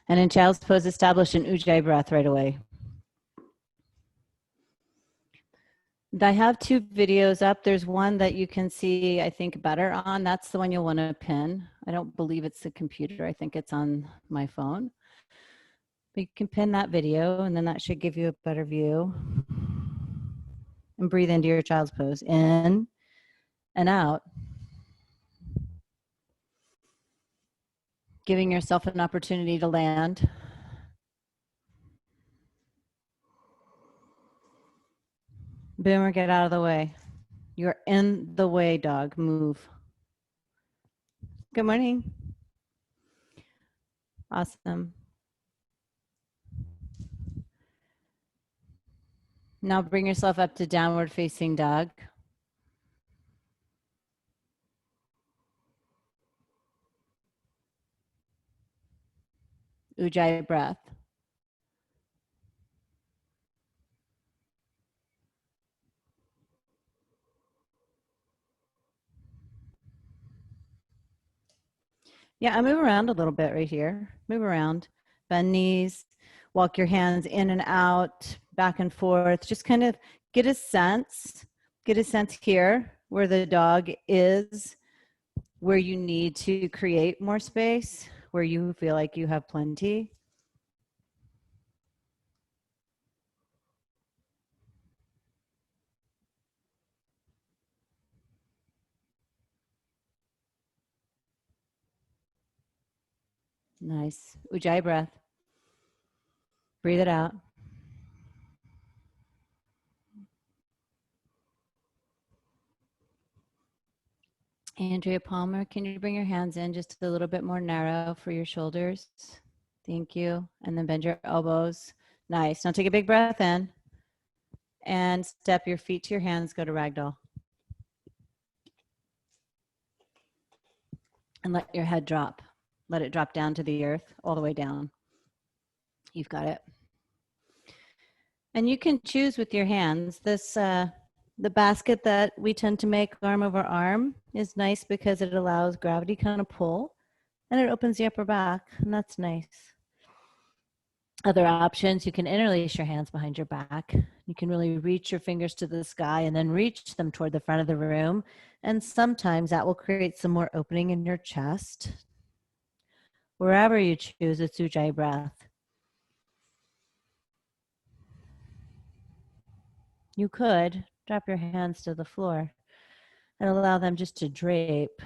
And in child's pose, establish an ujjayi breath right away. I have two videos up. There's one that you can see, I think, better on. That's the one you'll want to pin. I don't believe it's the computer. I think it's on my phone. But you can pin that video, and then that should give you a better view. And breathe into your child's pose. In and out. Giving yourself an opportunity to land. Boomer, get out of the way. You're in the way, dog. Move. Good morning. Awesome. Now bring yourself up to downward facing dog. Ujjayi breath. Yeah, I move around a little bit right here. Move around, bend knees, walk your hands in and out, back and forth. Just kind of get a sense here where the dog is, where you need to create more space, where you feel like you have plenty. Nice. Ujjayi breath. Breathe it out. Andrea Palmer, can you bring your hands in just a little bit more narrow for your shoulders? Thank you. And then bend your elbows. Nice. Now take a big breath in and step your feet to your hands. Go to ragdoll. And let your head drop. Let it drop down to the earth, all the way down. You've got it. And you can choose with your hands. This, the basket that we tend to make arm over arm is nice because it allows gravity kind of pull and it opens the upper back, and that's nice. Other options, you can interlace your hands behind your back. You can really reach your fingers to the sky and then reach them toward the front of the room. And sometimes that will create some more opening in your chest. Wherever you choose, it's Ujjayi breath. You could drop your hands to the floor and allow them just to drape.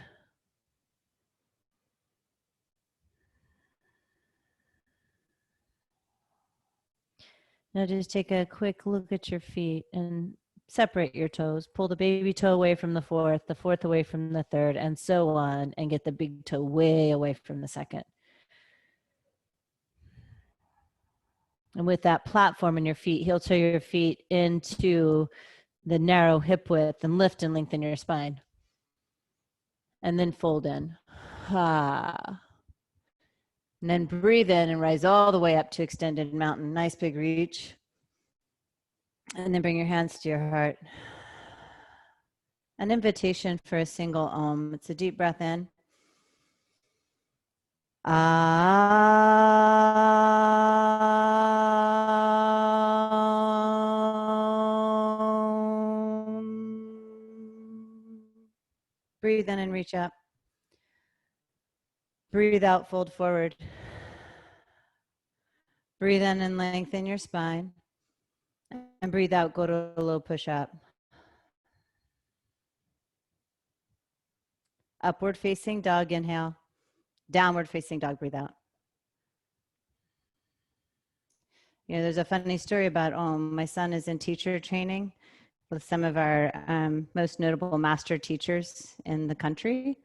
Now just take a quick look at your feet and separate your toes. Pull the baby toe away from the fourth away from the third, and so on, and get the big toe way away from the second. And with that platform in your feet, heel toe your feet into the narrow hip width and lift and lengthen your spine. And then fold in. Ah. And then breathe in and rise all the way up to extended mountain. Nice big reach. And then bring your hands to your heart. An invitation for a single Om. It's a deep breath in. Breathe in and reach up. Breathe out, fold forward. Breathe in and lengthen your spine. And breathe out, go to a low push-up. Upward facing dog, inhale. Downward facing dog, breathe out. You know, there's a funny story about Om. My son is in teacher training with some of our most notable master teachers in the country.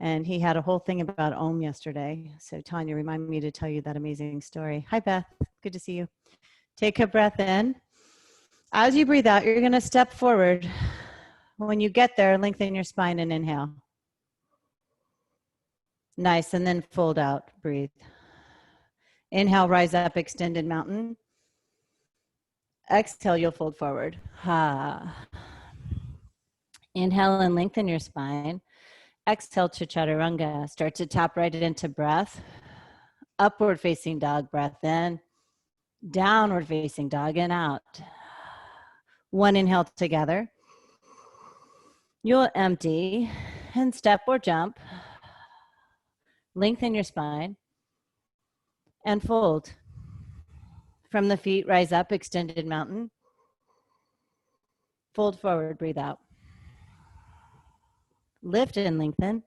And he had a whole thing about Om yesterday. So Tanya, remind me to tell you that amazing story. Hi, Beth. Good to see you. Take a breath in. As you breathe out, you're going to step forward. When you get there, lengthen your spine and inhale. Nice. And then fold out. Breathe. Inhale, rise up, extended mountain. Exhale, you'll fold forward. Ha. Inhale and lengthen your spine. Exhale to chaturanga. Start to tap right into breath. Upward facing dog, breath in. Downward facing dog, in, out. One inhale together. You'll empty and step or jump. Lengthen your spine and fold. From the feet, rise up, extended mountain. Fold forward, breathe out. Lift and lengthen.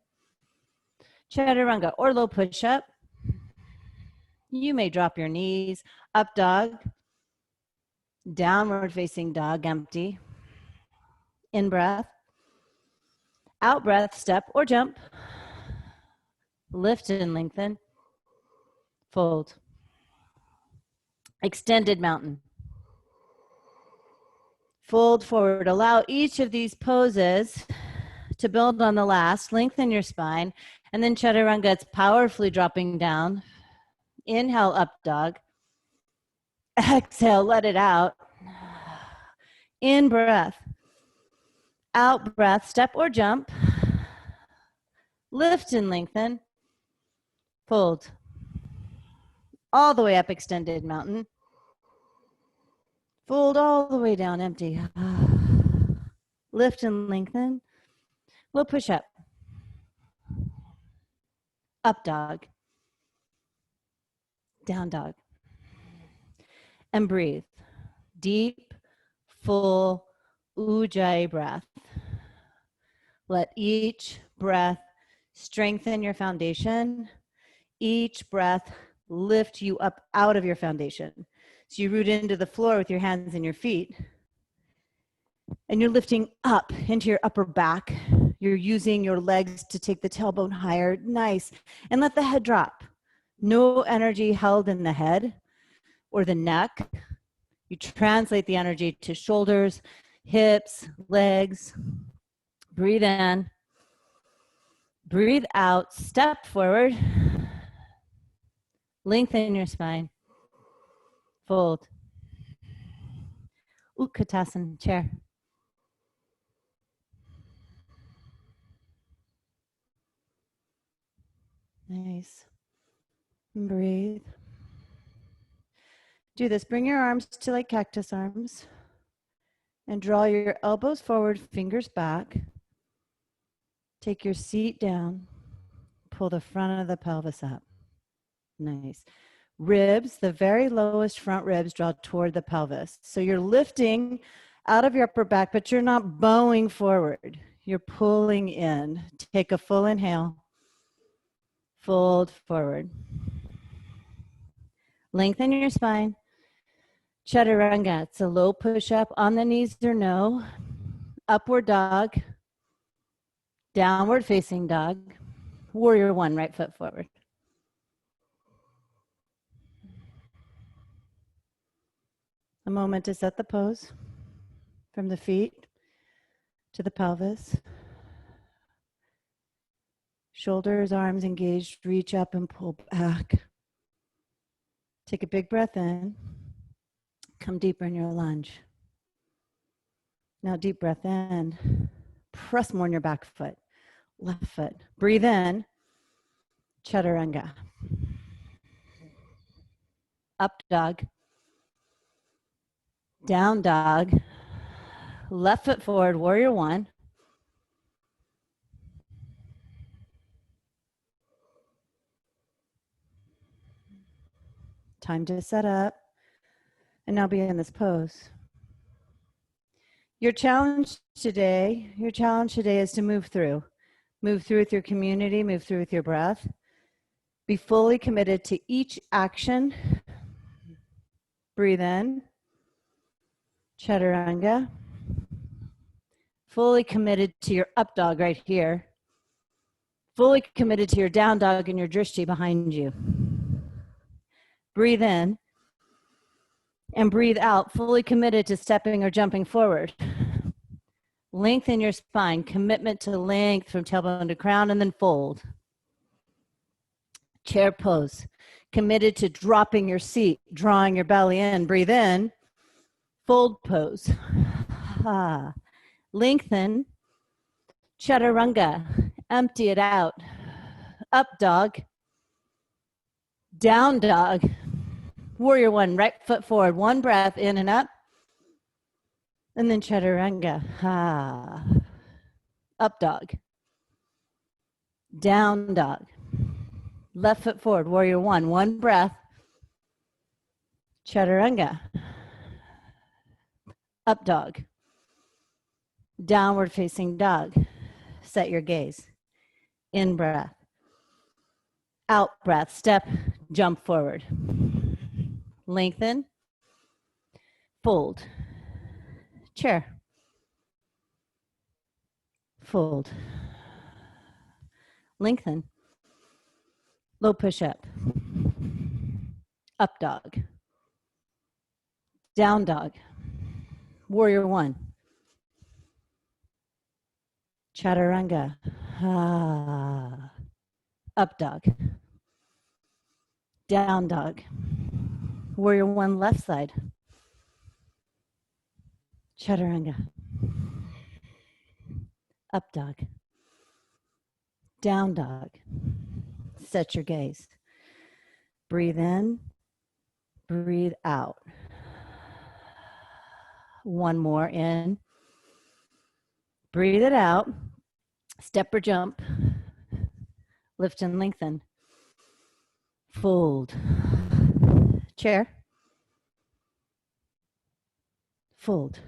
Chaturanga or low push-up. You may drop your knees. Up dog. Downward facing dog, empty. In breath. Out breath, step or jump. Lift and lengthen. Fold. Extended mountain. Fold forward. Allow each of these poses to build on the last. Lengthen your spine. And then chaturanga, it's powerfully dropping down. Inhale, up dog. Exhale, let it out. In breath. Out breath, step or jump. Lift and lengthen. Fold. All the way up, extended mountain. Fold all the way down, empty. Lift and lengthen. We'll push up. Up dog. Down dog. And breathe. Deep, full Ujjayi breath. Let each breath strengthen your foundation. Each breath lift you up out of your foundation. So you root into the floor with your hands and your feet. And you're lifting up into your upper back. You're using your legs to take the tailbone higher. Nice. And let the head drop. No energy held in the head or the neck. You translate the energy to shoulders, hips, legs. Breathe in. Breathe out. Step forward. Lengthen your spine. Fold. Utkatasana, chair. Nice. Breathe. Do this. Bring your arms to like cactus arms. And draw your elbows forward, fingers back. Take your seat down. Pull the front of the pelvis up. Nice. Ribs, the very lowest front ribs, draw toward the pelvis. So you're lifting out of your upper back, but you're not bowing forward. You're pulling in. Take a full inhale. Fold forward. Lengthen your spine. Chaturanga, it's a low push-up on the knees or no. Upward dog. Downward facing dog. Warrior one, right foot forward. A moment to set the pose from the feet to the pelvis. Shoulders, arms engaged, reach up and pull back. Take a big breath in. Come deeper in your lunge. Now deep breath in. Press more on your back foot, left foot. Breathe in. Chaturanga. Up dog. Down dog. Left foot forward, warrior one. Time to set up. And now be in this pose. Your challenge today is to move through. Move through with your community, move through with your breath. Be fully committed to each action. Breathe in. Chaturanga. Fully committed to your up dog right here. Fully committed to your down dog and your drishti behind you. Breathe in. And breathe out, fully committed to stepping or jumping forward. Lengthen your spine, commitment to length from tailbone to crown, and then fold. Chair pose, committed to dropping your seat, drawing your belly in. Breathe in, fold pose. Lengthen, chaturanga, empty it out. Up dog, Down dog. Warrior one, right foot forward. One breath, in and up. One breath, in and up. And then chaturanga. Ha. Up dog. Down dog. Left foot forward. Warrior one breath. Chaturanga. Up dog. Downward facing dog. Set your gaze. In breath. Out breath. Step, jump forward. Lengthen. Fold. Chair. Fold. Lengthen. Low push up. Up dog. Down dog. Warrior one. Chaturanga. Ah. Up dog. Down dog. Warrior one, left side. Chaturanga. Up dog. Down dog. Set your gaze. Breathe in. Breathe out. One more in. Breathe it out. Step or jump. Lift and lengthen. Fold. Chair. Fold.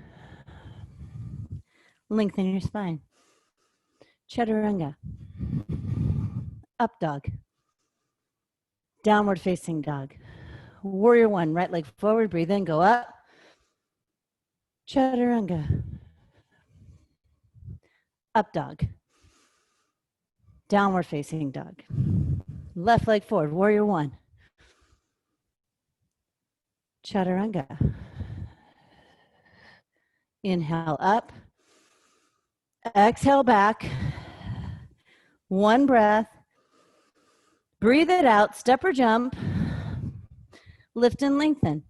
Lengthen your spine. Chaturanga. Up dog. Downward facing dog. Warrior one, right leg forward. Breathe in, go up. Chaturanga. Up dog. Downward facing dog. Left leg forward. Warrior one. Chaturanga. Inhale up. Exhale back. One breath. Breathe it out. Step or jump. Lift and lengthen.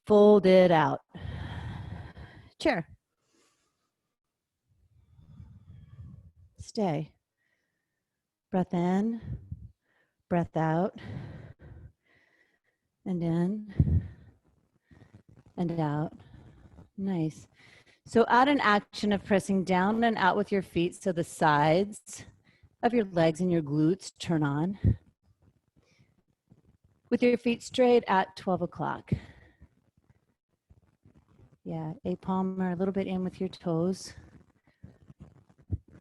Fold it out. Chair. Stay. Breath in. Breath out. And in. And out. Nice. So add an action of pressing down and out with your feet so the sides of your legs and your glutes turn on. With your feet straight at 12 o'clock. Yeah, a palmer a little bit in with your toes.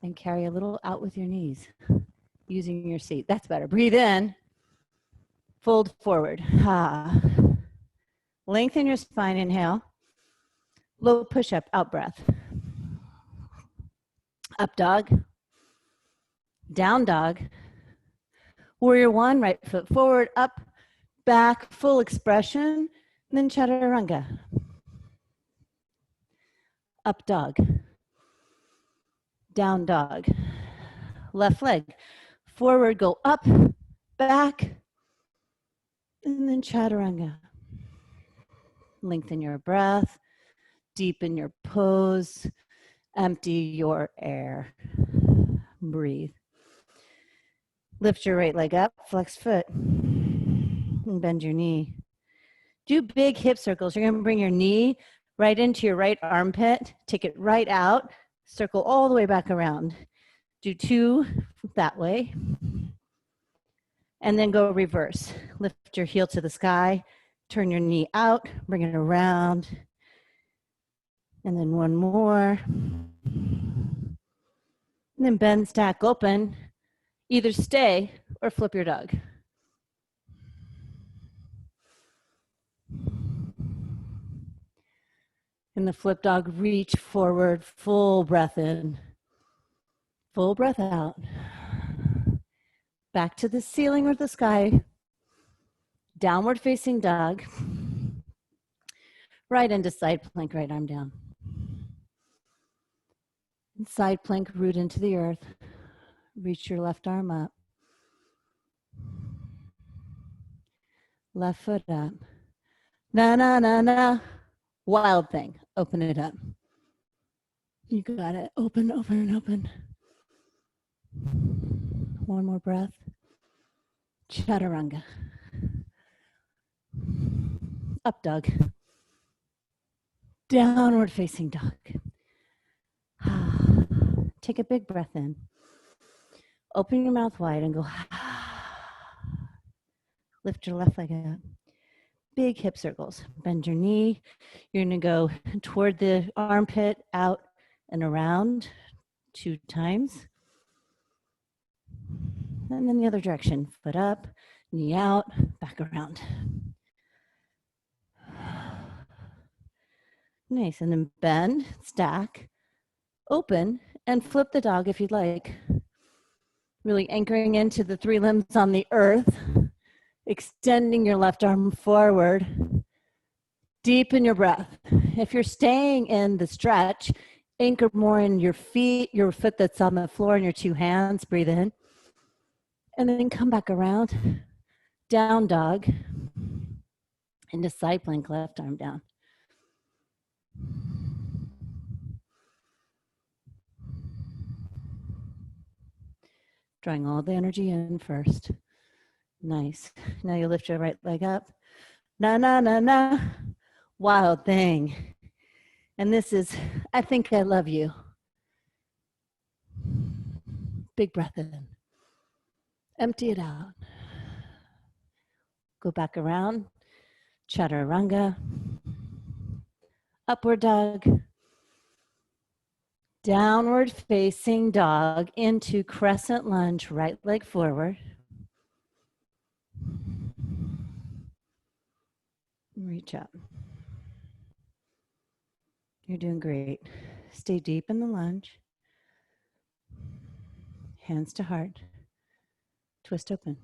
And carry a little out with your knees using your seat. That's better. Breathe in. Fold forward. Ha. Lengthen your spine. Inhale. Low push up. Out breath. Up dog. Down dog. Warrior one. Right foot forward. Up. Back. Full expression. Then chaturanga. Up dog. Down dog. Left leg. Forward. Go up. Back. And then chaturanga. Lengthen your breath. Deepen your pose. Empty your air. Breathe. Lift your right leg up. Flex foot. And bend your knee. Do big hip circles. You're going to bring your knee right into your right armpit. Take it right out. Circle all the way back around. Do two that way. And then go reverse. Lift your heel to the sky. Turn your knee out. Bring it around. And then one more. And then bend, stack, open. Either stay or flip your dog. In the flip dog, reach forward, full breath in. Full breath out. Back to the ceiling or the sky. Downward facing dog. Right into side plank, right arm down. Side plank, root into the earth. Reach your left arm up. Left foot up. Na, na, na, na. Wild thing. Open it up. You got it. Open, open, open. One more breath. Chaturanga. Up dog. Downward facing dog. Take a big breath in. Open your mouth wide and go. Lift your left leg up. Big hip circles. Bend your knee. You're going to go toward the armpit, out and around 2 times. And then the other direction. Foot up, knee out, back around. Nice. And then bend, stack, open, and flip the dog if you'd like. Really anchoring into the 3 limbs on the earth. Extending your left arm forward. Deepen your breath. If you're staying in the stretch, anchor more in your feet, your foot that's on the floor, and your 2 hands. Breathe in. And then come back around. Down dog. Into side plank, left arm down. Drawing all the energy in first. Nice. Now you lift your right leg up. Na, na, na, na. Wild thing. And this is, I think I love you. Big breath in. Empty it out. Go back around. Chaturanga. Upward dog. Downward facing dog into crescent lunge, right leg forward. Reach up. You're doing great. Stay deep in the lunge. Hands to heart. Twist open.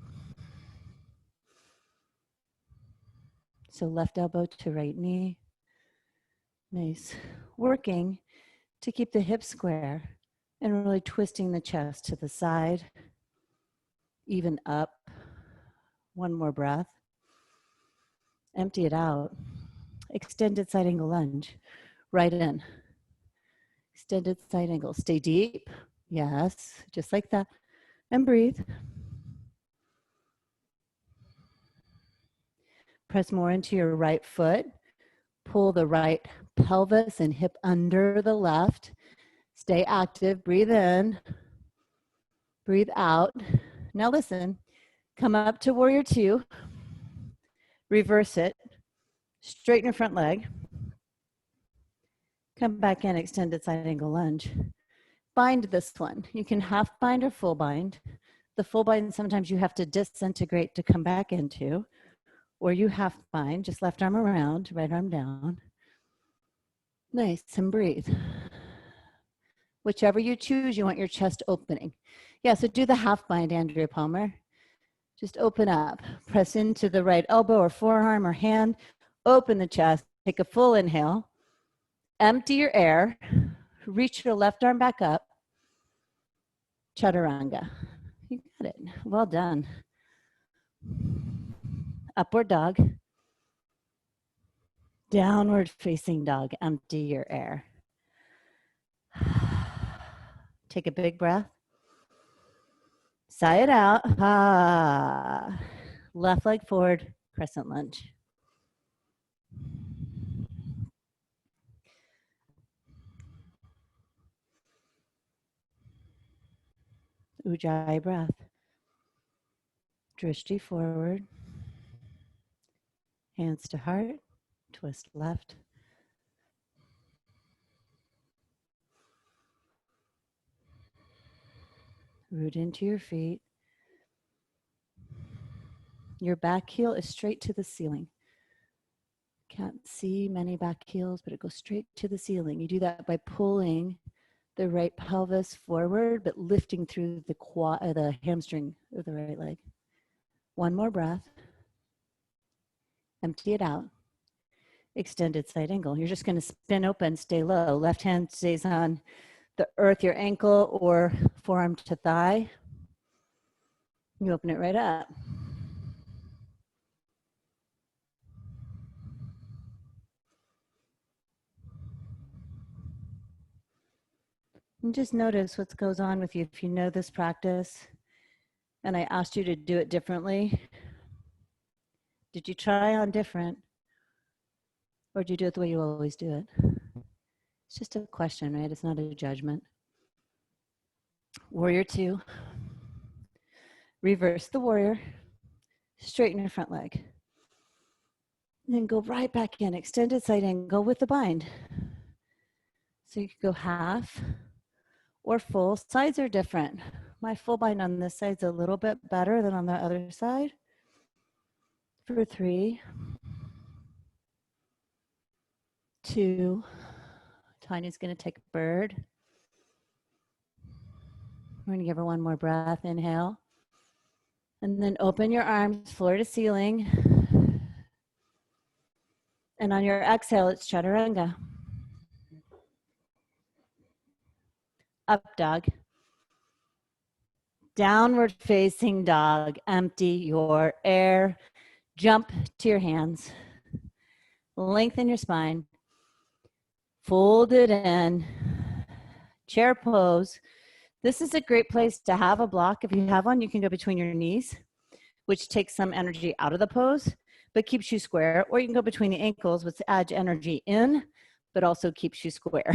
So left elbow to right knee. Nice. Working to keep the hips square and really twisting the chest to the side. Even up. One more breath. Empty it out. Extended side angle lunge. Right in. Extended side angle. Stay deep. Yes, just like that. And breathe. Press more into your right foot. Pull the right pelvis and hip under the left. Stay active. Breathe in. Breathe out. Now listen. Come up to warrior 2. Reverse it. Straighten your front leg. Come back in, extended side angle lunge. Bind this one. You can half bind or full bind. The full bind, sometimes you have to disintegrate to come back into, or you half bind, just left arm around, right arm down. Nice, and breathe. Whichever you choose, you want your chest opening. Yeah, so do the half bind, Andrea Palmer. Just open up. Press into the right elbow or forearm or hand. Open the chest. Take a full inhale. Empty your air. Reach your left arm back up. Chaturanga. You got it. Well done. Upward dog. Downward facing dog. Empty your air. Take a big breath. Sigh it out. Left leg forward, crescent lunge. Ujjayi breath. Drishti forward. Hands to heart. Twist left. Root into your feet. Your back heel is straight to the ceiling. Can't see many back heels, but it goes straight to the ceiling. You do that by pulling the right pelvis forward, but lifting through the quad, the hamstring of the right leg. One more breath. Empty it out. Extended side angle. You're just going to spin open, stay low. Left hand stays on the earth, your ankle or forearm to thigh. You open it right up. And just notice what goes on with you. If you know this practice, and I asked you to do it differently, did you try on different, or did you do it the way you always do it? It's just a question, right? It's not a judgment. Warrior 2. Reverse the warrior. Straighten your front leg. And then go right back in. Extended side angle with the bind. So you could go half or full. Sides are different. My full bind on this side is a little bit better than on the other side. For 3, 2. Tanya's going to take a bird. We're going to give her one more breath. Inhale. And then open your arms floor to ceiling. And on your exhale, it's chaturanga. Up dog. Downward facing dog. Empty your air. Jump to your hands. Lengthen your spine. Fold it in. Chair pose. This is a great place to have a block. If you have one, you can go between your knees, which takes some energy out of the pose, but keeps you square. Or you can go between the ankles, which adds energy in, but also keeps you square.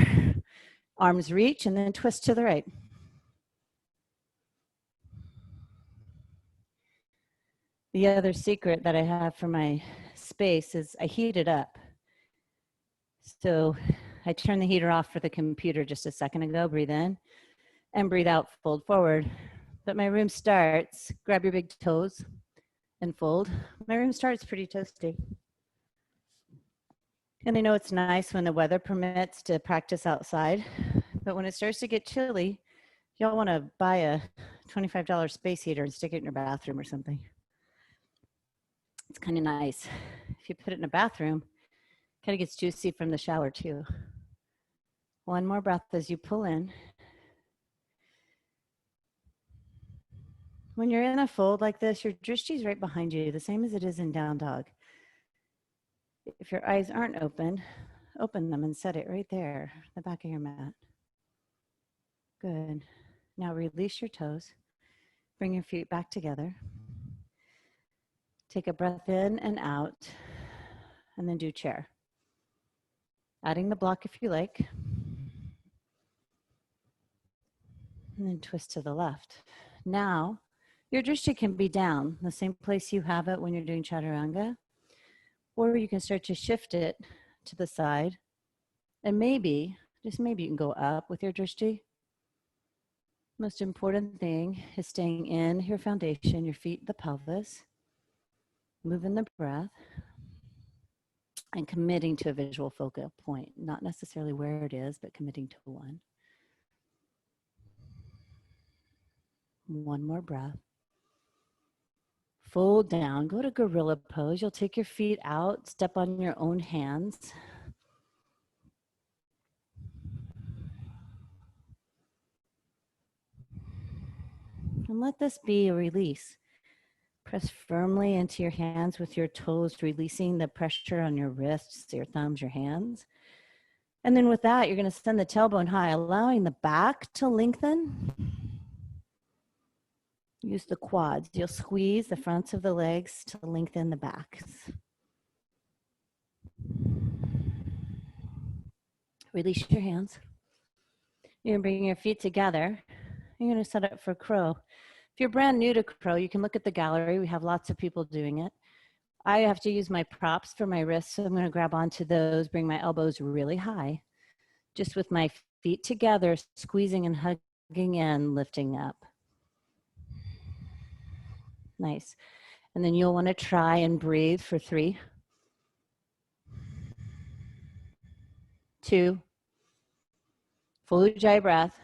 Arms reach and then twist to the right. The other secret that I have for my space is I heat it up. So I turned the heater off for the computer just a second ago. Breathe in and breathe out, fold forward. But my room starts, grab your big toes and fold. My room starts pretty toasty. And I know it's nice when the weather permits to practice outside, but when it starts to get chilly, y'all want to buy a $25 space heater and stick it in your bathroom or something. It's kind of nice. If you put it in a bathroom, it kind of gets juicy from the shower too. One more breath as you pull in. When you're in a fold like this, your drishti is right behind you, the same as it is in down dog. If your eyes aren't open, open them and set it right there, the back of your mat. Good. Now release your toes. Bring your feet back together. Take a breath in and out, and then do chair. Adding the block if you like. And then twist to the left. Now, your drishti can be down, the same place you have it when you're doing chaturanga, or you can start to shift it to the side, and maybe, just maybe you can go up with your drishti. Most important thing is staying in your foundation, your feet, the pelvis, moving the breath, and committing to a visual focal point, not necessarily where it is, but committing to one. One more breath. Fold down, go to gorilla pose. You'll take your feet out, step on your own hands. And let this be a release. Press firmly into your hands with your toes, releasing the pressure on your wrists, your thumbs, your hands. And then with that, you're going to send the tailbone high, allowing the back to lengthen. Use the quads. You'll squeeze the fronts of the legs to lengthen the backs. Release your hands. You're going to bring your feet together. You're going to set up for crow. If you're brand new to crow, you can look at the gallery. We have lots of people doing it. I have to use my props for my wrists, so I'm going to grab onto those, bring my elbows really high, just with my feet together, squeezing and hugging in, lifting up. Nice. And then you'll want to try and breathe for 3, 2, full Ujjayi breath.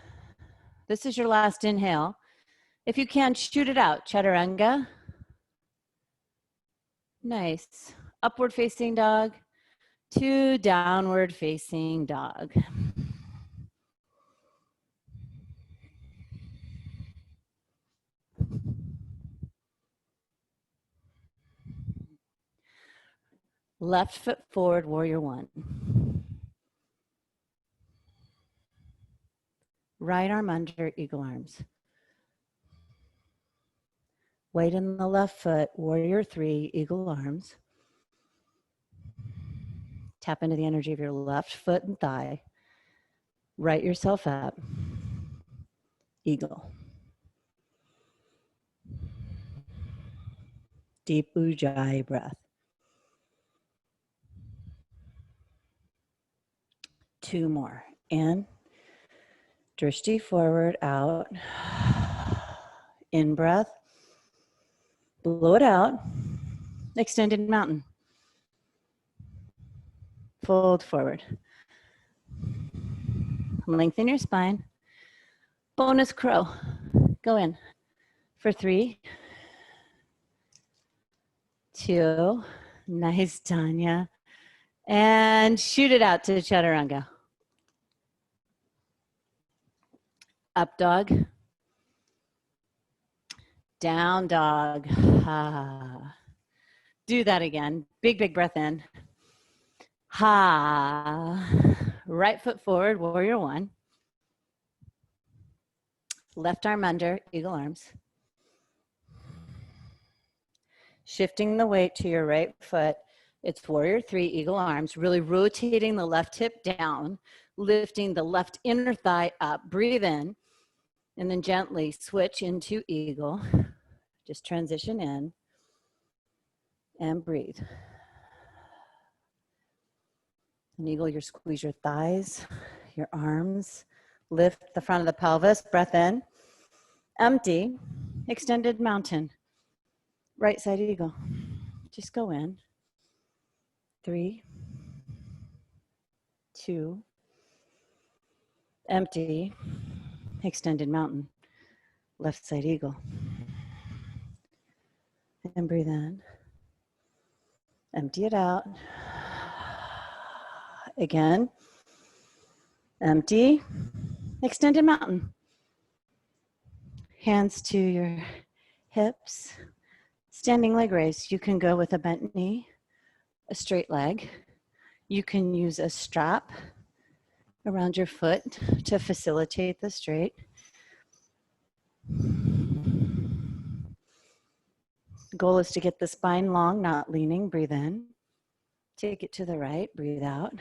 This is your last inhale. If you can, shoot it out. Chaturanga. Nice. Upward facing dog to downward facing dog. Left foot forward, warrior 1. Right arm under, eagle arms. Weight in the left foot, warrior three, eagle arms. Tap into the energy of your left foot and thigh. Right yourself up. Eagle. Deep ujjayi breath. 2 more. In. Drishti forward, out. In breath. Blow it out. Extended mountain. Fold forward. Lengthen your spine. Bonus crow. Go in for 3, 2. Nice, Tanya. And shoot it out to chaturanga. Up dog. Down dog. Ha. Do that again. Big, big breath in. Ha. Right foot forward, warrior one. Left arm under, eagle arms. Shifting the weight to your right foot. It's warrior three, eagle arms, really rotating the left hip down, lifting the left inner thigh up. Breathe in, and then gently switch into eagle. Just transition in and breathe. An eagle, you squeeze your thighs, your arms, lift the front of the pelvis, breath in, empty, extended mountain, right side eagle. Just go in. 3, 2, empty, extended mountain, left side eagle. And breathe in. Empty it out. Again. Empty. Extended mountain. Hands to your hips. Standing leg raise. You can go with a bent knee, a straight leg. You can use a strap around your foot to facilitate the straight. The goal is to get the spine long, not leaning. Breathe in. Take it to the right. Breathe out.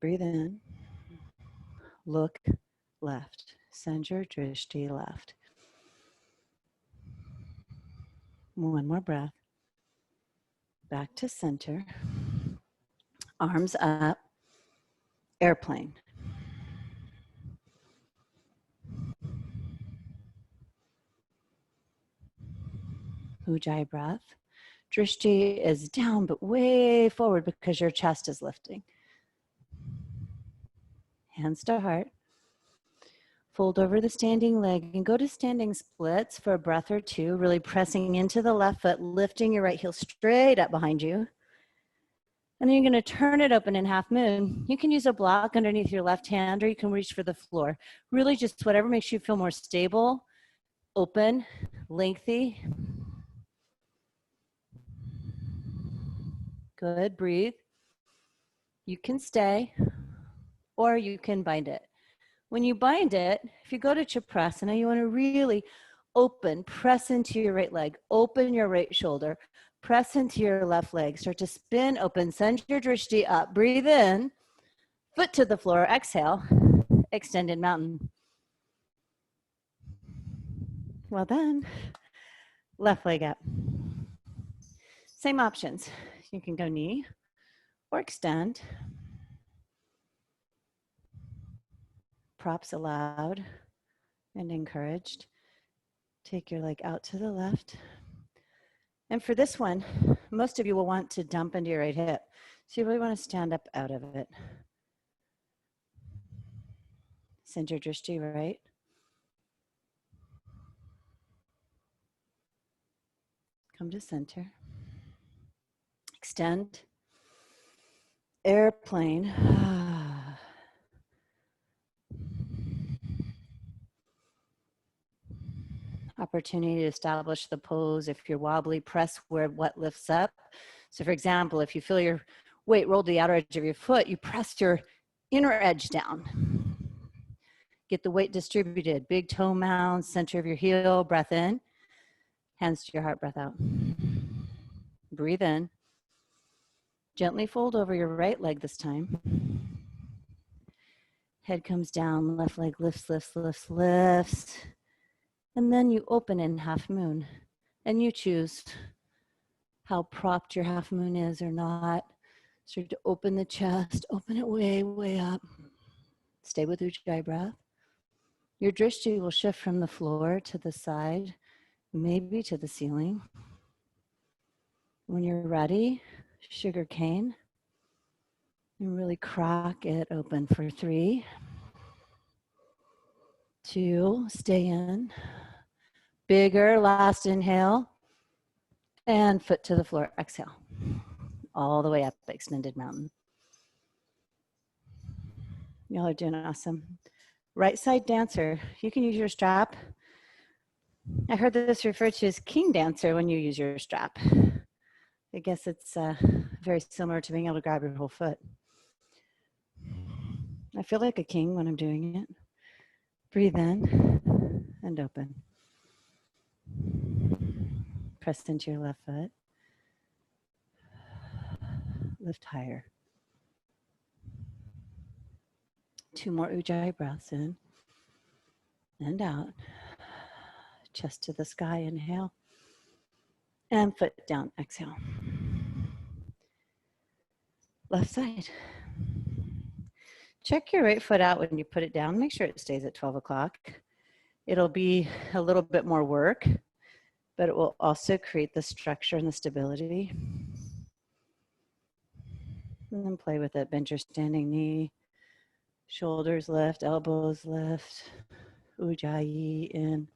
Breathe in. Look left. Send your drishti left. One more breath. Back to center. Arms up. Airplane. Ujjayi breath. Drishti is down but way forward because your chest is lifting. Hands to heart. Fold over the standing leg and go to standing splits for a breath or two, really pressing into the left foot, lifting your right heel straight up behind you. And then you're going to turn it open in half moon. You can use a block underneath your left hand or you can reach for the floor. Really just whatever makes you feel more stable, open, lengthy. Good, breathe. You can stay or you can bind it. When you bind it, if you go to Chaprasana, you want to really open, press into your right leg, open your right shoulder, press into your left leg, start to spin open, send your drishti up, breathe in, foot to the floor, exhale, extended mountain. Well done. Left leg up. Same options. You can go knee or extend. Props allowed and encouraged. Take your leg out to the left. And for this one, most of you will want to dump into your right hip. So you really want to stand up out of it. Send your drishti right. Come to center. Extend. Airplane. Opportunity to establish the pose. If you're wobbly, press where what lifts up. So for example, if you feel your weight roll to the outer edge of your foot, you press your inner edge down. Get the weight distributed. Big toe mound, center of your heel, breath in. Hands to your heart, breath out. Breathe in. Gently fold over your right leg this time. Head comes down, left leg lifts, lifts, lifts, lifts. And then you open in half moon. And you choose how propped your half moon is or not. Start to open the chest, open it way, way up. Stay with Ujjayi breath. Your drishti will shift from the floor to the side, maybe to the ceiling. When you're ready, sugar cane. And really crack it open for 3, 2, stay in. Bigger, last inhale. And foot to the floor, exhale. All the way up, extended mountain. Y'all are doing awesome. Right side dancer, you can use your strap. I heard this referred to as king dancer when you use your strap. I guess it's very similar to being able to grab your whole foot. I feel like a king when I'm doing it. Breathe in and open. Press into your left foot. Lift higher. 2 more Ujjayi breaths in and out. Chest to the sky, inhale. And foot down, exhale. Left side. Check your right foot out when you put it down. Make sure it stays at 12 o'clock. It'll be a little bit more work, but it will also create the structure and the stability. And then play with it. Bend your standing knee. Shoulders lift, elbows lift. Ujjayi in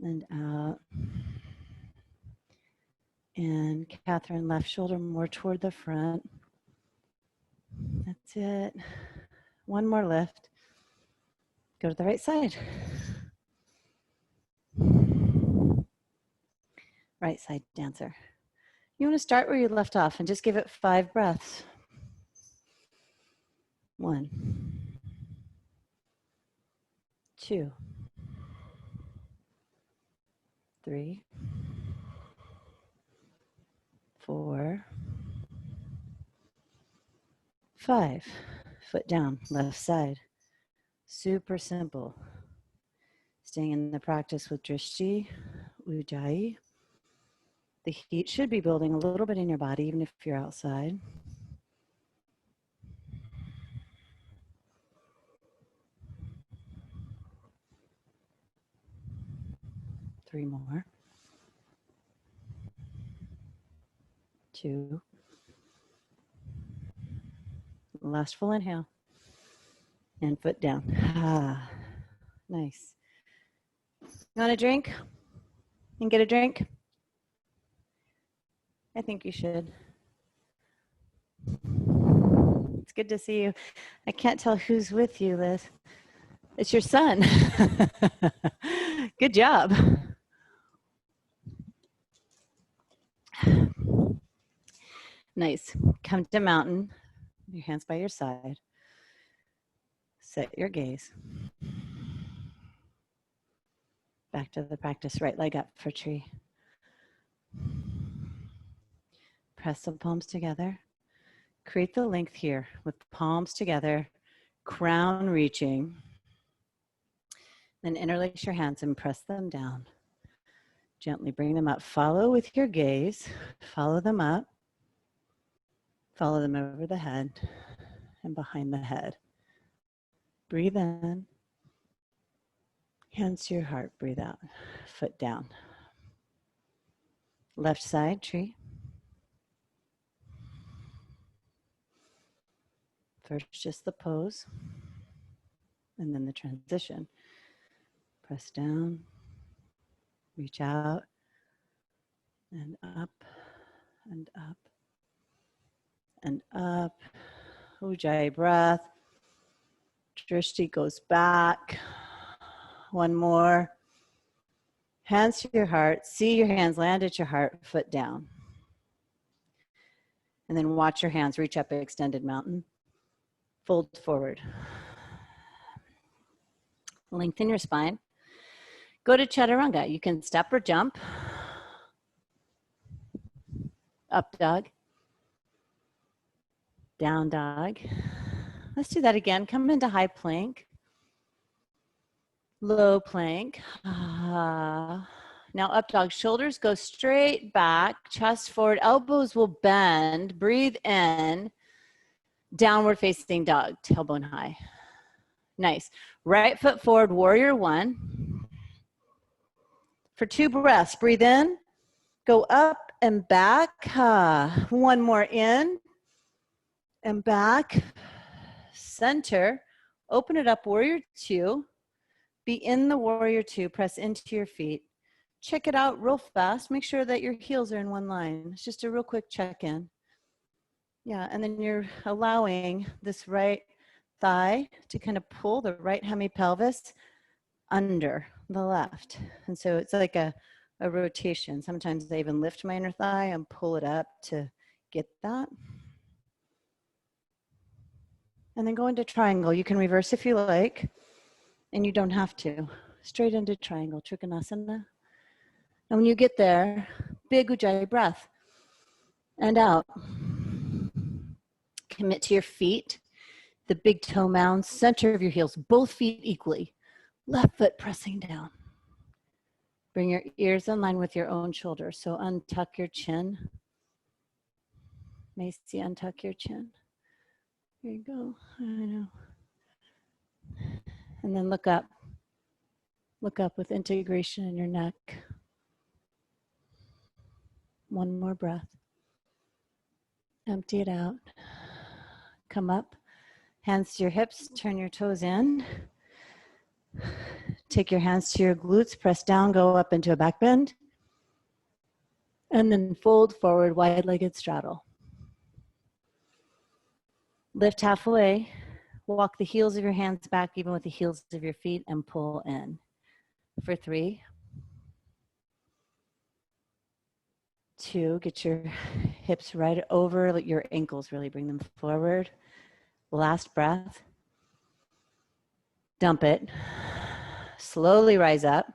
and out. And Catherine, left shoulder more toward the front. That's it. 1 more lift. Go to the right side. Right side dancer. You want to start where you left off and just give it 5 breaths. 1, 2, 3, 4, 5. Foot down, left side. Super simple. Staying in the practice with drishti, Ujjayi. The heat should be building a little bit in your body, even if you're outside. Three more. 2. Last full inhale. And foot down. Ah, nice. You want a drink? And get a drink? I think you should. It's good to see you. I can't tell who's with you, Liz. It's your son. Good job. Nice. Come to mountain. Your hands by your side. Set your gaze. Back to the practice. Right leg up for tree. Press the palms together. Create the length here with palms together, crown reaching. Then interlace your hands and press them down. Gently bring them up. Follow with your gaze. Follow them up. Follow them over the head and behind the head. Breathe in. Hands to your heart. Breathe out. Foot down. Left side, tree. First, just the pose, and then the transition. Press down, reach out, and up, and up, and up. Ujjayi breath. Drishti goes back. 1 more. Hands to your heart. See your hands land at your heart, foot down. And then watch your hands reach up, extended mountain. Fold forward. Lengthen your spine. Go to chaturanga. You can step or jump. Up dog. Down dog. Let's do that again. Come into high plank. Low plank. Now up dog. Shoulders go straight back. Chest forward. Elbows will bend. Breathe in. Downward facing dog. Tailbone high. Nice. Right foot forward. Warrior one. For 2 breaths. Breathe in. Go up and back. One more in and back. Center. Open it up. Warrior two. Be in the warrior two. Press into your feet. Check it out real fast. Make sure that your heels are in one line. It's just a real quick check-in. Yeah, and then you're allowing this right thigh to kind of pull the right hemipelvis under the left. And so it's like a rotation. Sometimes I even lift my inner thigh and pull it up to get that. And then go into triangle. You can reverse if you like, and you don't have to. Straight into triangle, Trikonasana. And when you get there, big Ujjayi breath. And out. Commit to your feet, the big toe mound, center of your heels, both feet equally. Left foot pressing down. Bring your ears in line with your own shoulders. So untuck your chin. Macy, untuck your chin. There you go. I know. And then look up. Look up with integration in your neck. One more breath. Empty it out. Come up. Hands to your hips. Turn your toes in. Take your hands to your glutes. Press down. Go up into a back bend. And then fold forward, wide-legged straddle. Lift halfway. Walk the heels of your hands back, even with the heels of your feet, and pull in. For 3, 2, get your hips right over your ankles, really bring them forward. Last breath. Dump it. Slowly rise up.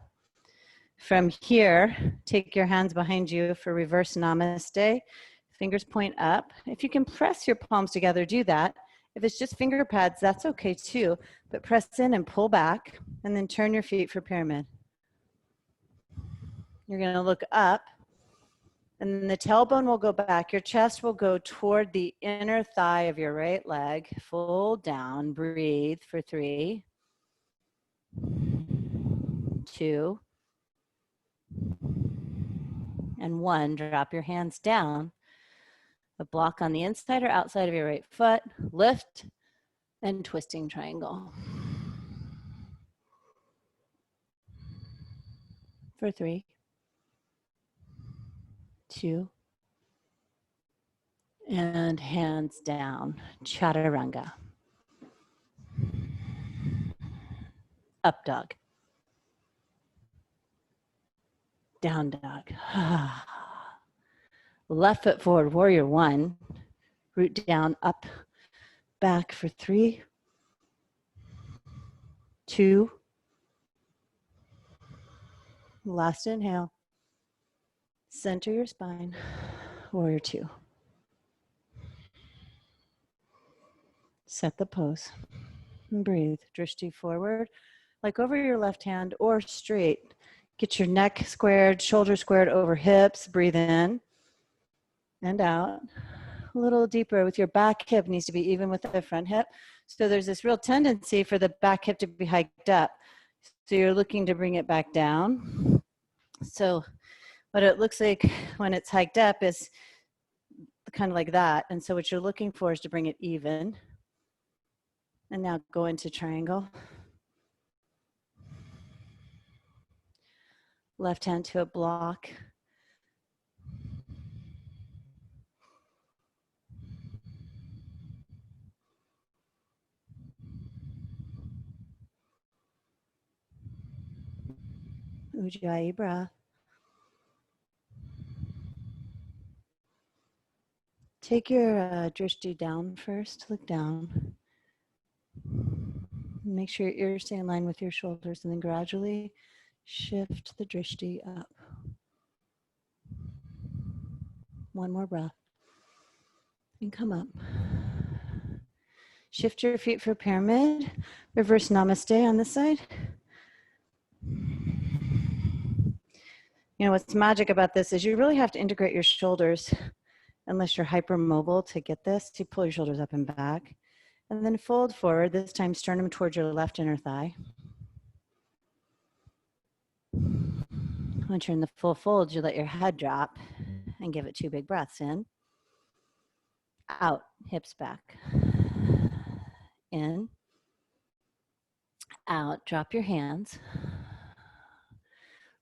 From here, take your hands behind you for reverse namaste. Fingers point up. If you can press your palms together, do that. If it's just finger pads, that's okay too. But press in and pull back, and then turn your feet for pyramid. You're going to look up, and then the tailbone will go back. Your chest will go toward the inner thigh of your right leg. Fold down. Breathe for 3, 2, and 1. Drop your hands down. A block on the inside or outside of your right foot. Lift and twisting triangle. For 3, 2, and hands down. Chaturanga. Up dog. Down dog. Left foot forward, warrior 1. Root down, up, back for 3, 2. Last inhale. Center your spine. Warrior 2. Set the pose. And breathe. Drishti forward, like over your left hand or straight. Get your neck squared, shoulders squared over hips. Breathe in and out. A little deeper with your back hip needs to be even with the front hip. So there's this real tendency for the back hip to be hiked up. So you're looking to bring it back down. So what it looks like when it's hiked up is kind of like that. And so what you're looking for is to bring it even. And now go into triangle. Left hand to a block. Ujjayi breath. Take your drishti down first. Look down. Make sure your ears stay in line with your shoulders, and then gradually shift the drishti up. One more breath. And come up. Shift your feet for pyramid. Reverse namaste on this side. You know, what's magic about this is you really have to integrate your shoulders unless you're hypermobile to get this. You pull your shoulders up and back. And then fold forward, this time sternum towards your left inner thigh. Once you're in the full fold, you let your head drop and give it 2 big breaths in. Out, hips back. In. Out, drop your hands.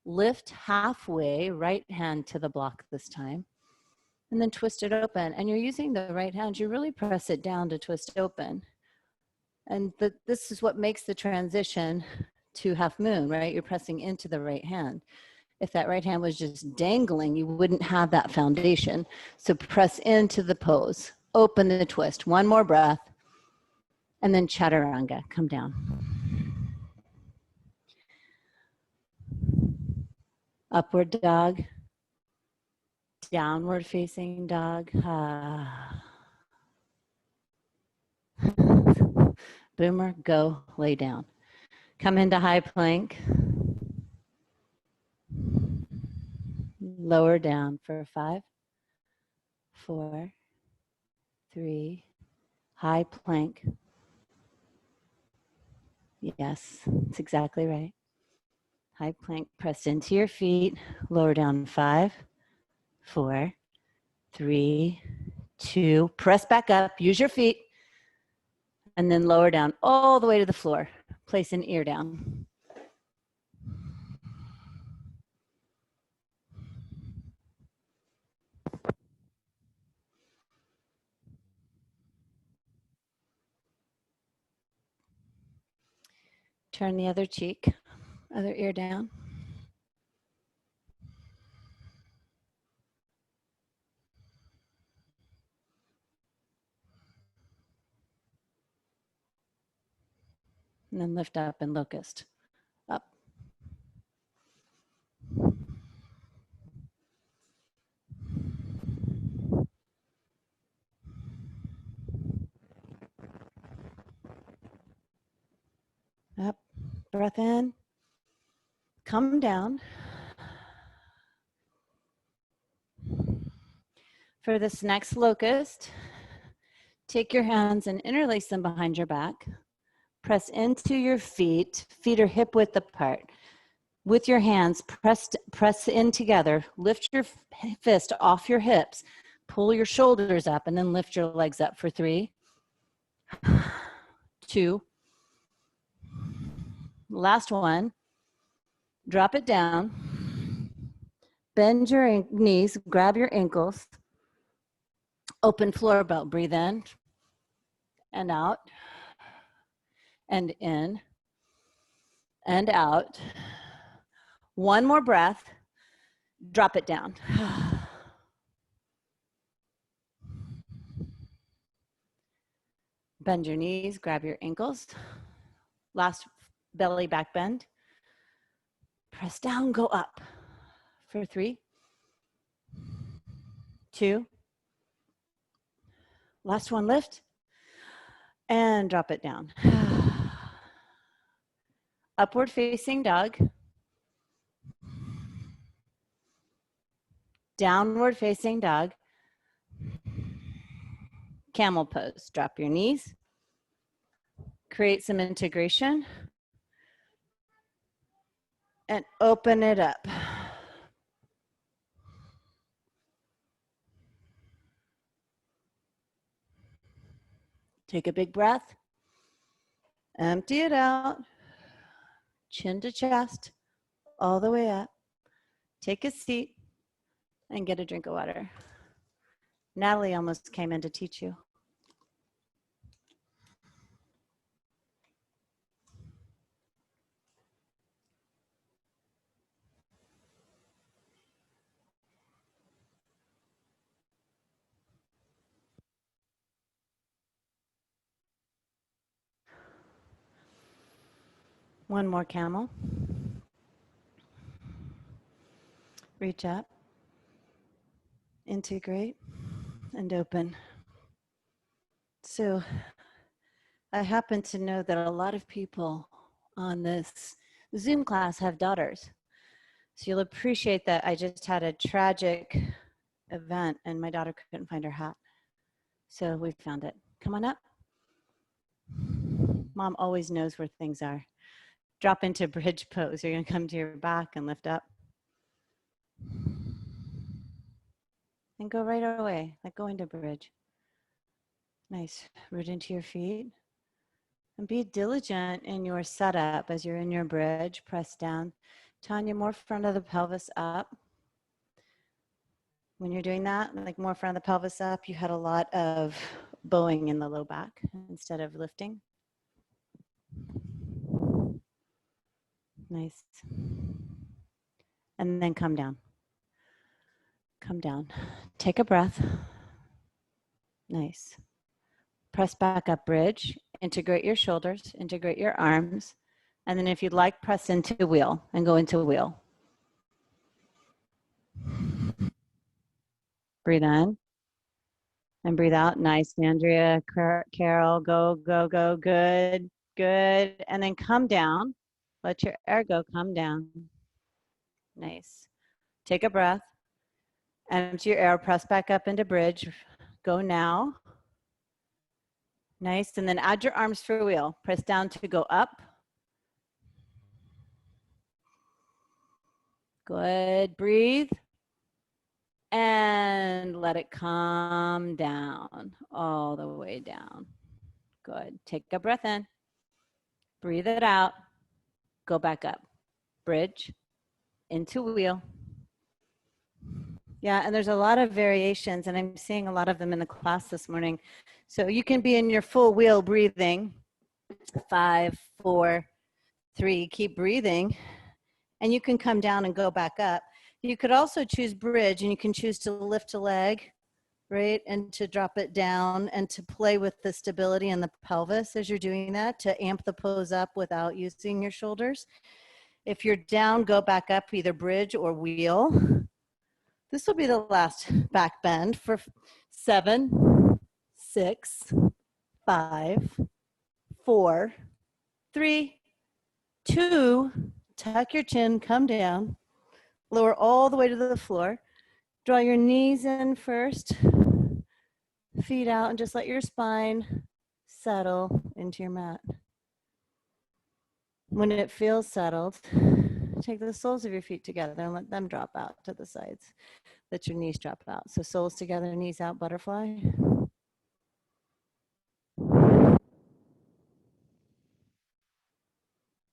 Lift halfway, right hand to the block this time. And then twist it open. And you're using the right hand, you really press it down to twist open. And this is what makes the transition to half moon, right? You're pressing into the right hand. If that right hand was just dangling, you wouldn't have that foundation. So press into the pose, open the twist, one more breath, and then chaturanga, come down. Upward dog, downward facing dog. Boomer, go, lay down. Come into high plank. Lower down for 5, 4, 3, high plank. Yes, that's exactly right. High plank, press into your feet, lower down 5, 4, 3, 2, press back up, use your feet, and then lower down all the way to the floor. Place an ear down. Turn the other cheek, other ear down. And then lift up and locust. Up. Up. Breath in. Come down. For this next locust, take your hands and interlace them behind your back. Press into your feet. Feet are hip width apart. With your hands, press in together. Lift your fist off your hips. Pull your shoulders up and then lift your legs up for 3, 2. Last one. Drop it down. Bend your knees, grab your ankles. Open floor belt, breathe in and out and in and out. One more breath, drop it down. Bend your knees, grab your ankles. Last belly back bend. Press down, go up for 3, 2. Last one, lift and drop it down. Upward facing dog. Downward facing dog. Camel pose. Drop your knees. Create some integration. And open it up. Take a big breath. Empty it out. Chin to chest. All the way up. Take a seat and get a drink of water. Natalie almost came in to teach you. One more camel. Reach up, integrate, and open. So I happen to know that a lot of people on this Zoom class have daughters. So you'll appreciate that I just had a tragic event and my daughter couldn't find her hat. So we found it. Come on up. Mom always knows where things are. Drop into bridge pose. You're going to come to your back and lift up. And go right away, like go into bridge. Nice. Root into your feet. And be diligent in your setup as you're in your bridge. Press down. Tanya, more front of the pelvis up. When you're doing that, like more front of the pelvis up, you had a lot of bowing in the low back instead of lifting. Nice. And then come down. Come down. Take a breath. Nice. Press back up, bridge. Integrate your shoulders, integrate your arms. And then if you'd like, press into wheel and go into wheel. Breathe in and breathe out. Nice, Andrea, Carol, go, go, go, good, good. And then come down. Let your air go, come down. Nice. Take a breath. Empty your air, press back up into bridge. Go now. Nice, and then add your arms for a wheel. Press down to go up. Good, breathe. And let it come down, all the way down. Good, take a breath in. Breathe it out. Go back up. Bridge, into wheel. Yeah, and there's a lot of variations, and I'm seeing a lot of them in the class this morning. So you can be in your full wheel breathing. 5, 4, 3, keep breathing. And you can come down and go back up. You could also choose bridge, and you can choose to lift a leg, right? And to drop it down and to play with the stability in the pelvis as you're doing that, to amp the pose up without using your shoulders. If you're down, go back up, either bridge or wheel. This will be the last back bend for 7, 6, 5, 4, 3, 2, tuck your chin, come down, lower all the way to the floor. Draw your knees in first, feet out, and just let your spine settle into your mat. When it feels settled, take the soles of your feet together and let them drop out to the sides. Let your knees drop out. So soles together, knees out, butterfly.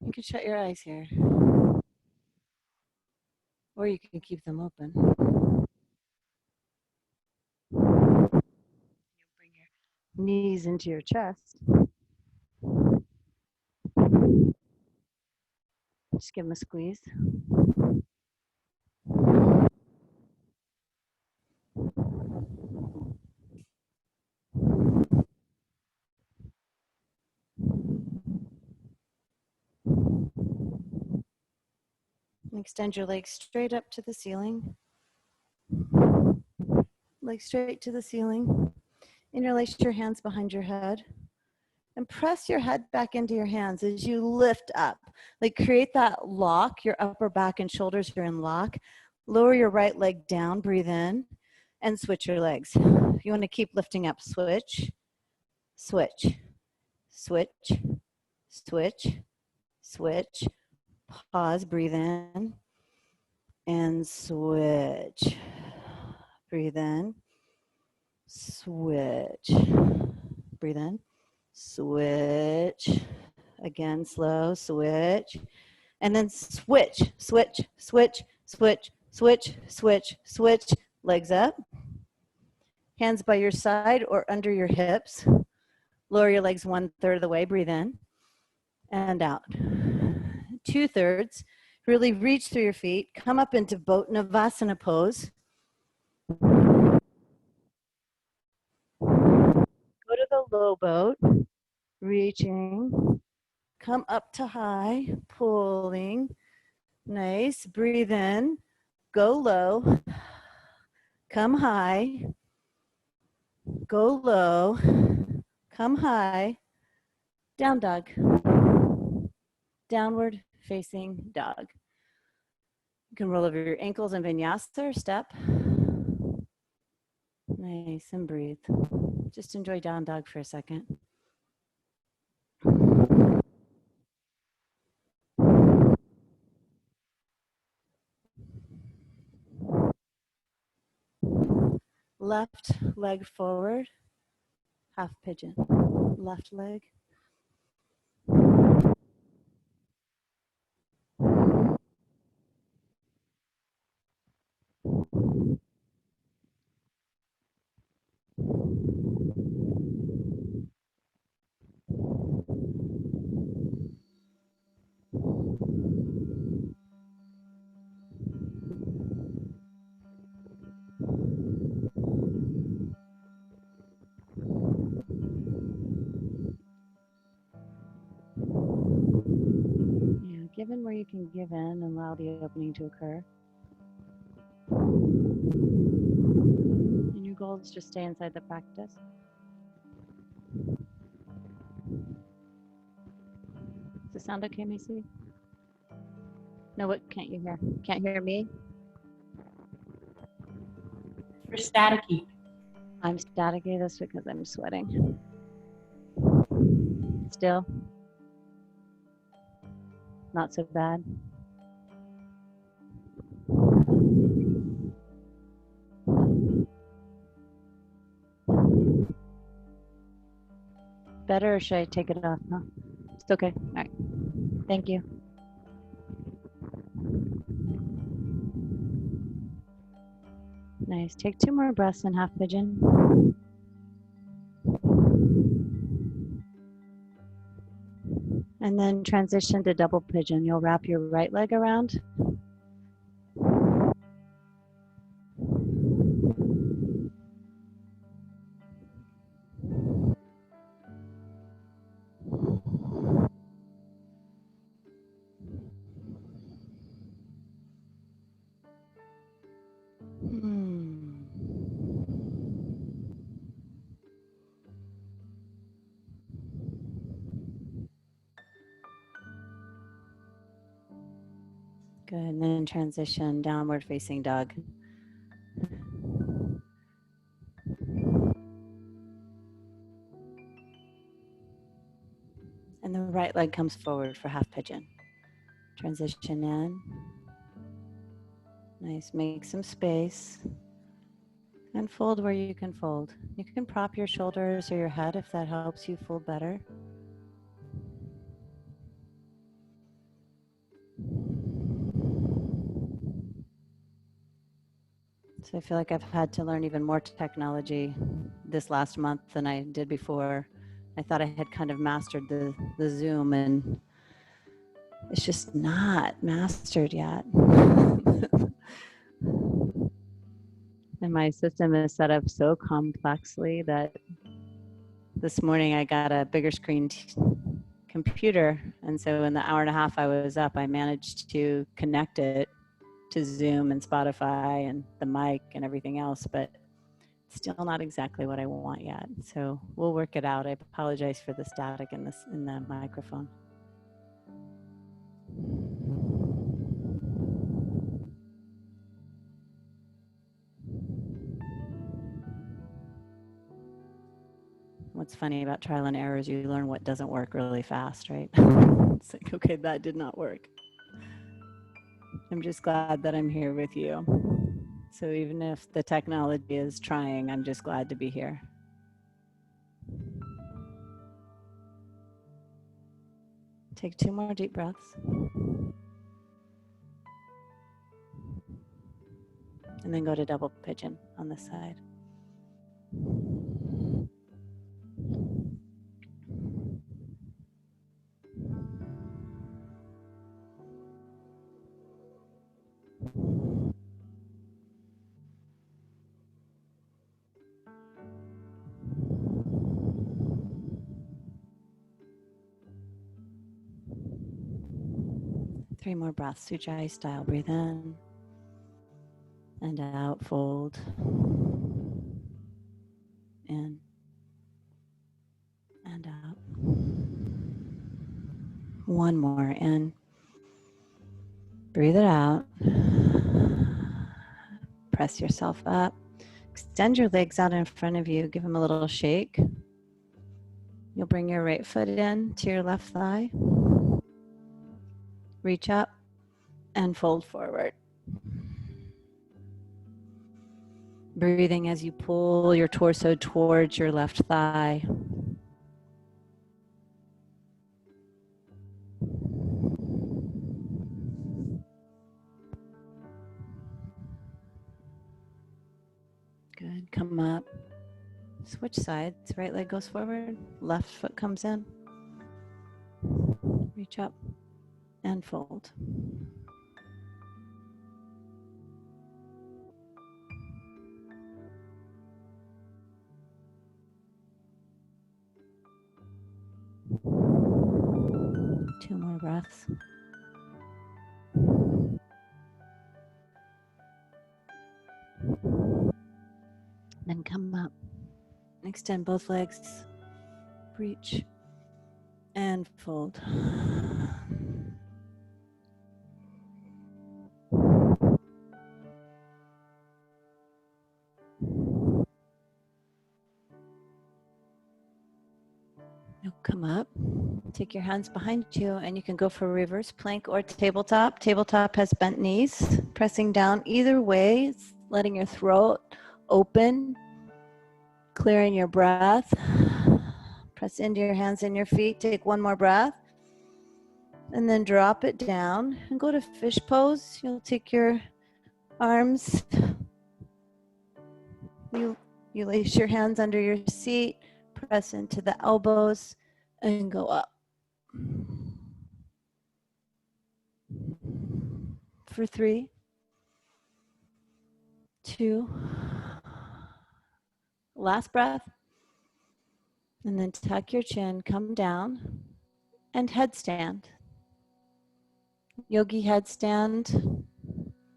You can shut your eyes here, or you can keep them open. You bring your knees into your chest. Just give them a squeeze. Extend your legs straight up to the ceiling. Legs straight to the ceiling. Interlace your hands behind your head. And press your head back into your hands as you lift up. Like create that lock. Your upper back and shoulders are in lock. Lower your right leg down. Breathe in. And switch your legs. If you want to keep lifting up, switch. Switch. Switch. Switch. Switch. Pause. Breathe in. And switch. Breathe in. Switch. Breathe in. Switch. Again, slow. Switch. And then switch. Switch. Switch. Switch. Switch. Switch. Switch. Legs up. Hands by your side or under your hips. Lower your legs 1/3 of the way. Breathe in. And out. 2/3. Really reach through your feet. Come up into boat Navasana pose. Go to the low boat. Reaching. come up to high, pulling. Nice. Breathe in, go low, come high, go low, come high, down dog, downward facing dog. You can roll over your ankles and vinyasa or step. Nice, and breathe. Just enjoy down dog for a second. Left leg forward, half pigeon. Left leg. Yeah, give in where you can give in and allow the opening to occur. And your goal is just stay inside the practice. Does it sound okay, Macy? No, what can't you hear? Can't hear me? You're staticky. I'm staticky. That's because I'm sweating. Still? Not so bad. Better, or should I take it off? Huh? It's okay. All right. Thank you. Nice. Take 2 more breaths in half pigeon. And then transition to double pigeon. You'll wrap your right leg around. Good, and then transition downward facing dog. And the right leg comes forward for half pigeon. Transition in. Nice, make some space. And fold where you can fold. You can prop your shoulders or your head if that helps you fold better. So I feel like I've had to learn even more technology this last month than I did before. I thought I had kind of mastered the Zoom, and it's just not mastered yet. And my system is set up so complexly that this morning I got a bigger screen computer. And so in the hour and a half I was up, I managed to connect it to Zoom and Spotify and the mic and everything else, but still not exactly what I want yet. So we'll work it out. I apologize for the static in the microphone. What's funny about trial and error is you learn what doesn't work really fast, right? It's like, okay, that did not work. I'm just glad that I'm here with you. So even if the technology is trying, I'm just glad to be here. Take 2 more deep breaths. And then go to double pigeon on this side. 3 more breaths, Ujjayi style. Breathe in and out, fold. In and out. One more in. Breathe it out. Press yourself up. Extend your legs out in front of you. Give them a little shake. You'll bring your right foot in to your left thigh. Reach up and fold forward. Breathing as you pull your torso towards your left thigh. Good. Come up. Switch sides. Right leg goes forward. Left foot comes in. Reach up and fold. Two more breaths. Then come up. Extend both legs. Reach and fold. Now come up. Take your hands behind you and you can go for reverse plank or tabletop. Tabletop has bent knees. Pressing down either way, it's letting your throat open, clearing your breath. Press into your hands and your feet. Take one more breath. And then drop it down and go to fish pose. You'll take your arms. You lace your hands under your seat. Press into the elbows and go up. For 3, 2, last breath. And then tuck your chin, come down, and headstand. Yogi headstand.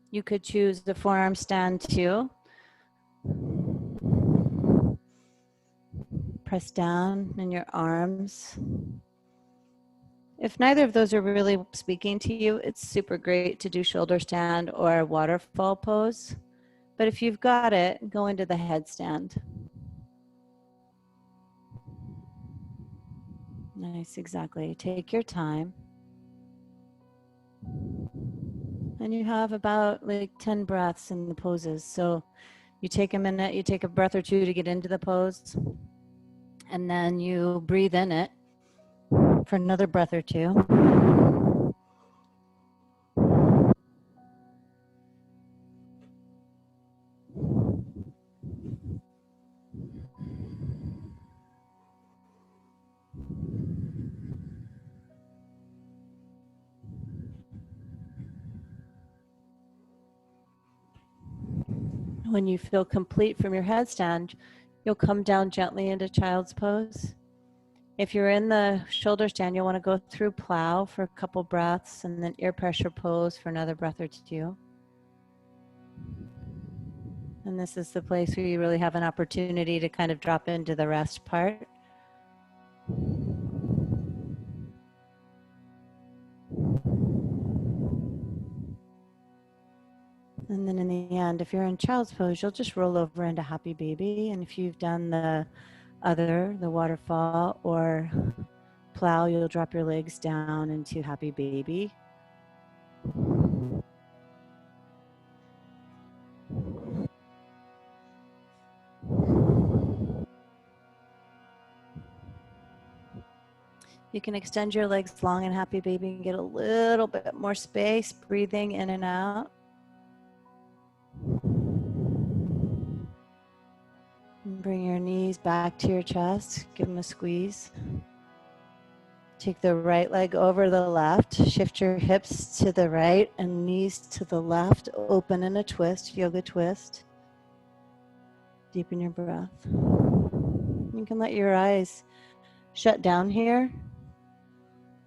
You could choose the forearm stand too. Press down in your arms. If neither of those are really speaking to you, it's super great to do shoulder stand or waterfall pose. But if you've got it, go into the headstand. Nice, exactly. Take your time. And you have about like 10 breaths in the poses. So you take a minute, you take a breath or two to get into the pose. And then you breathe in it for another breath or two. When you feel complete from your headstand, you'll come down gently into child's pose. If you're in the shoulder stand, you'll want to go through plow for a couple breaths and then ear pressure pose for another breath or two. And this is the place where you really have an opportunity to kind of drop into the rest part. And then in the end, if you're in child's pose, you'll just roll over into happy baby. And if you've done the waterfall or plow, you'll drop your legs down into happy baby. You can extend your legs long in happy baby and get a little bit more space, breathing in and out. And bring your knees back to your chest. Give them a squeeze. Take the right leg over the left. Shift your hips to the right and knees to the left. Open in a twist, yoga twist. Deepen your breath. You can let your eyes shut down here.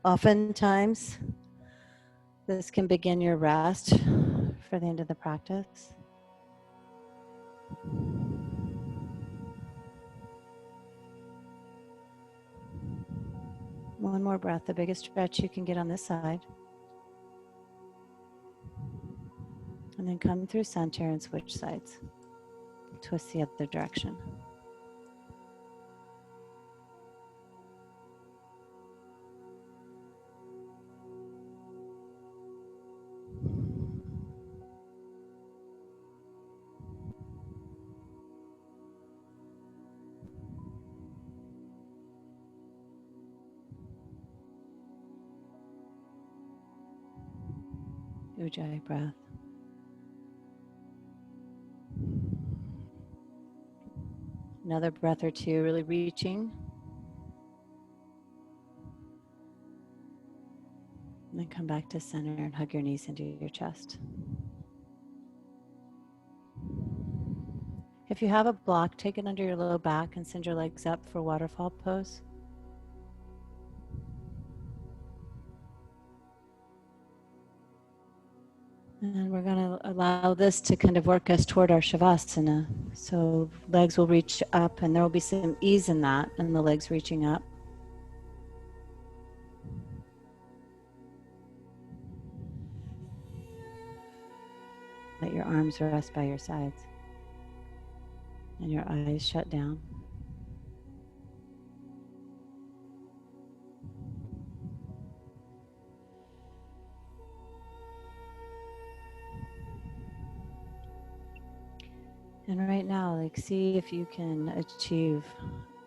Oftentimes, This can begin your rest for the end of the practice. One more breath, the biggest stretch you can get on this side. And then come through center and switch sides. Twist the other direction. Ujjayi breath. Another breath or two, really reaching. And then come back to center and hug your knees into your chest. If you have a block, take it under your low back and send your legs up for waterfall pose. And we're going to allow this to kind of work us toward our Shavasana. So legs will reach up and there will be some ease in that, and the legs reaching up. Let your arms rest by your sides and your eyes shut down. And right now, like, see if you can achieve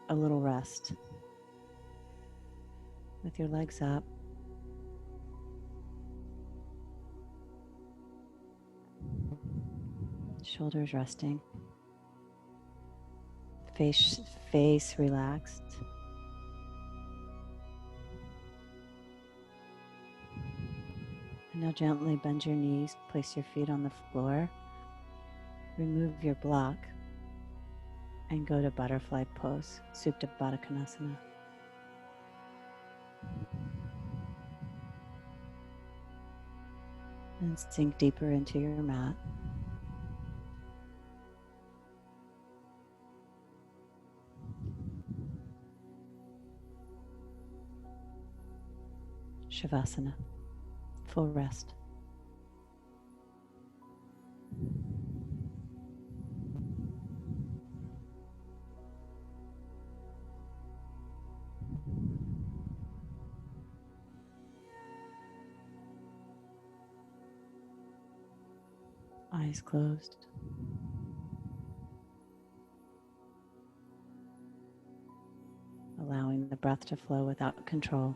a little rest with your legs up. Shoulders resting. Face relaxed. And now gently bend your knees, place your feet on the floor. Remove your block and go to butterfly pose, Supta Baddha Konasana. And sink deeper into your mat. Shavasana, full rest. Eyes closed. Allowing the breath to flow without control.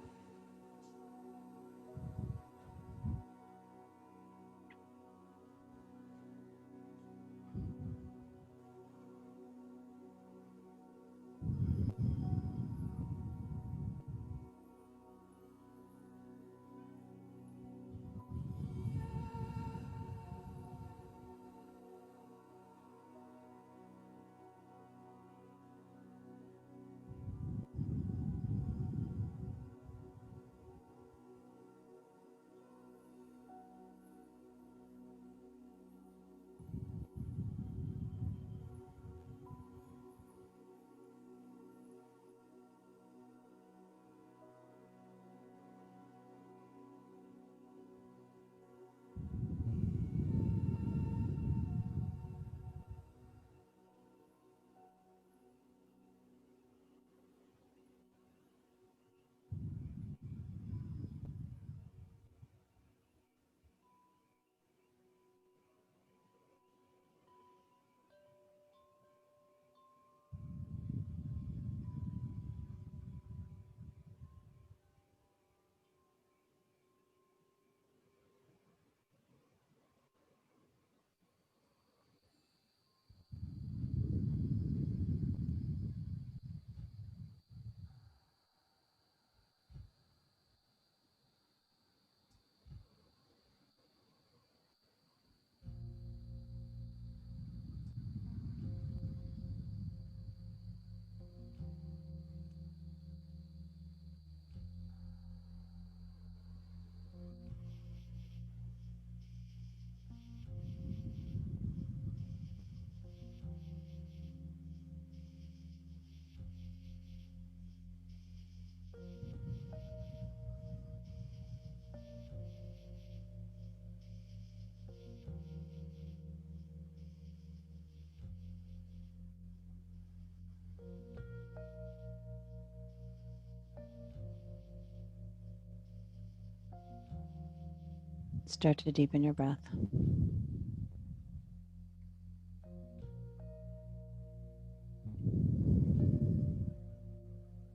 Start to deepen your breath.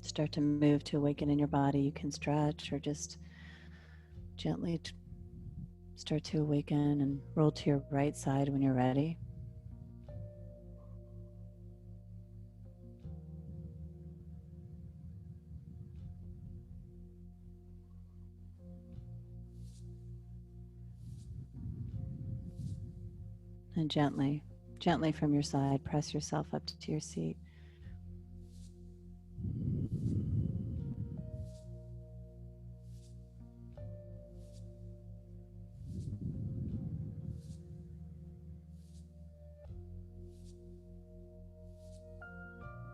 Start to move to awaken in your body. You can stretch or just gently start to awaken and roll to your right side when you're ready. And gently, gently from your side, press yourself up to your seat.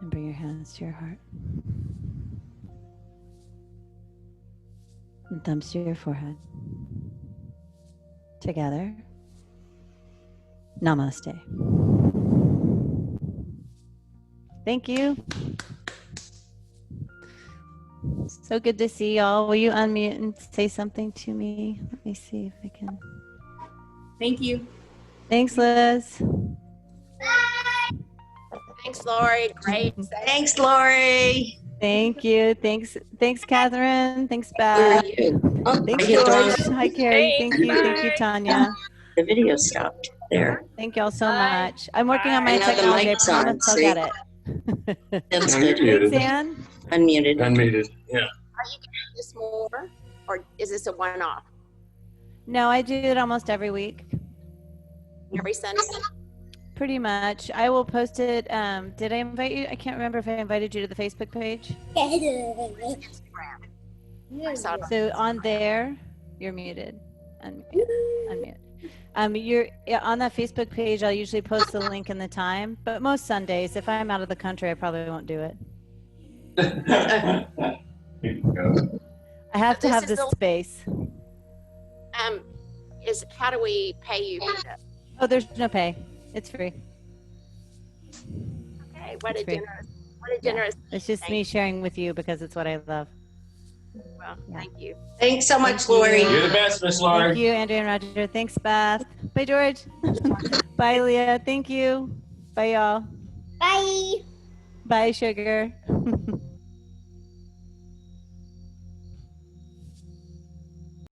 And bring your hands to your heart. And thumbs to your forehead. Together. Namaste. Thank you. So good to see y'all. Will you unmute and say something to me? Let me see if I can. Thank you. Thanks, Liz. Thanks, Lori. Great. Thanks, Lori. Thank you. Thanks, Catherine. Thanks, Where are Beth. you? Oh, Thanks, I hit the wrong- George. Hi, Carrie. Hey, Thank you. Thank you, bye. Tanya. The video stopped there. Thank y'all so Bye. much. I'm working on my And now the technology. I mic's on, promise I'll see? get it. That's No, you're good. muted. Thanks, Ann. Unmuted. Unmuted. Yeah. Are you going to do this more, or is this a one-off? No, I do it almost every week. Every Sunday? Pretty much. I will post it. Did I invite you? I can't remember if I invited you to the Facebook page. Instagram. I saw it. So on there, you're muted. Unmute. You're on that Facebook page. I'll usually post the link and the time, but most Sundays, if I'm out of the country, I probably won't do it. Here you go. I have to This have is the the- space. How do we pay you for this? Oh, there's no pay. It's free. Okay, what It's a free. generous, Yeah. It's just Thank me you. sharing with you because it's what I love. Well, Yeah. thank you. Thanks so much, Thank you. Lori. You're the best, Miss Lori. Thank you, Andrea and Roger. Thanks, Beth. Bye, George. Bye, Leah. Thank you. Bye, y'all. Bye. Bye, sugar.